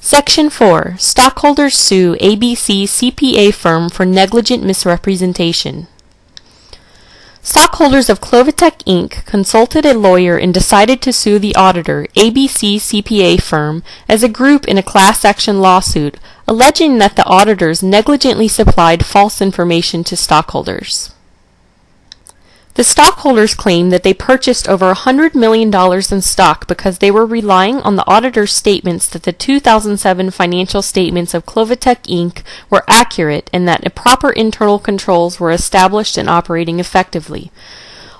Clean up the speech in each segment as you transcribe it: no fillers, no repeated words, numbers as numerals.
Section 4. Stockholders sue ABC CPA firm for negligent misrepresentation. Stockholders of Clovatec Inc. consulted a lawyer and decided to sue the auditor, ABC CPA firm, as a group in a class action lawsuit, alleging that the auditors negligently supplied false information to stockholders. The stockholders claim that they purchased over $100 million in stock because they were relying on the auditor's statements that the 2007 financial statements of Clovatec Inc. were accurate and that proper internal controls were established and operating effectively.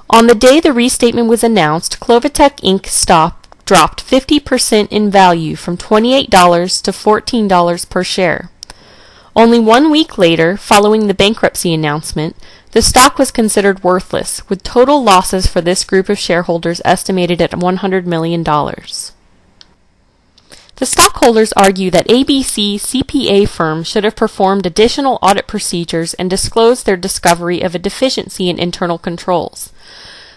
On the day the restatement was announced, Clovatec Inc. stock dropped 50% in value from $28 to $14 per share. Only 1 week later, following the bankruptcy announcement, the stock was considered worthless, with total losses for this group of shareholders estimated at $100 million. The stockholders argue that ABC CPA firm should have performed additional audit procedures and disclosed their discovery of a deficiency in internal controls.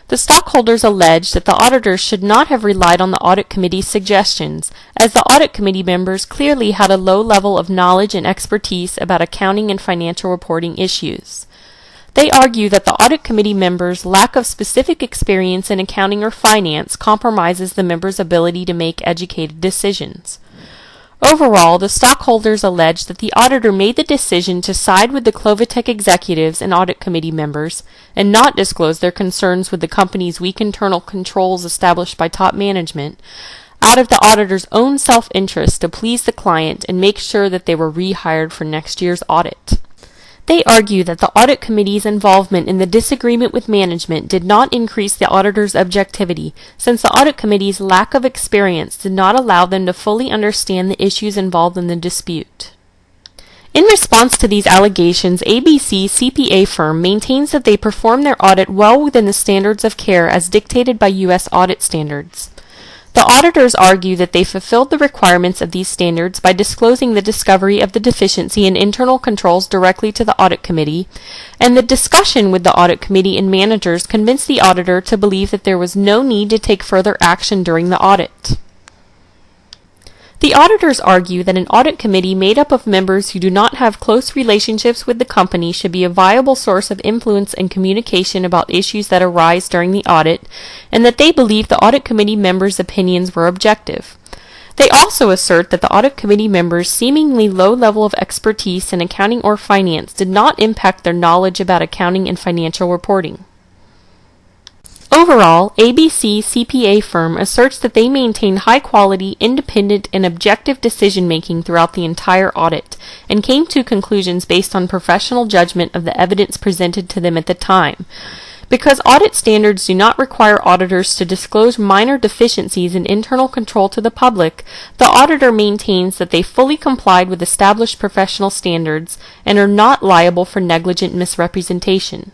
The stockholders allege that the auditors should not have relied on the audit committee's suggestions, as the audit committee members clearly had a low level of knowledge and expertise about accounting and financial reporting issues. They argue that the audit committee members' lack of specific experience in accounting or finance compromises the members' ability to make educated decisions. Overall, the stockholders allege that the auditor made the decision to side with the Clovatec executives and audit committee members and not disclose their concerns with the company's weak internal controls established by top management out of the auditor's own self-interest to please the client and make sure that they were rehired for next year's audit. They argue that the audit committee's involvement in the disagreement with management did not increase the auditor's objectivity, since the audit committee's lack of experience did not allow them to fully understand the issues involved in the dispute. In response to these allegations, ABC CPA firm maintains that they performed their audit well within the standards of care as dictated by U.S. audit standards. The auditors argue that they fulfilled the requirements of these standards by disclosing the discovery of the deficiency in internal controls directly to the audit committee, and the discussion with the audit committee and managers convinced the auditor to believe that there was no need to take further action during the audit. The auditors argue that an audit committee made up of members who do not have close relationships with the company should be a viable source of influence and communication about issues that arise during the audit, and that they believe the audit committee members' opinions were objective. They also assert that the audit committee members' seemingly low level of expertise in accounting or finance did not impact their knowledge about accounting and financial reporting. Overall, ABC CPA firm asserts that they maintained high-quality, independent, and objective decision-making throughout the entire audit, and came to conclusions based on professional judgment of the evidence presented to them at the time. Because audit standards do not require auditors to disclose minor deficiencies in internal control to the public, the auditor maintains that they fully complied with established professional standards and are not liable for negligent misrepresentation.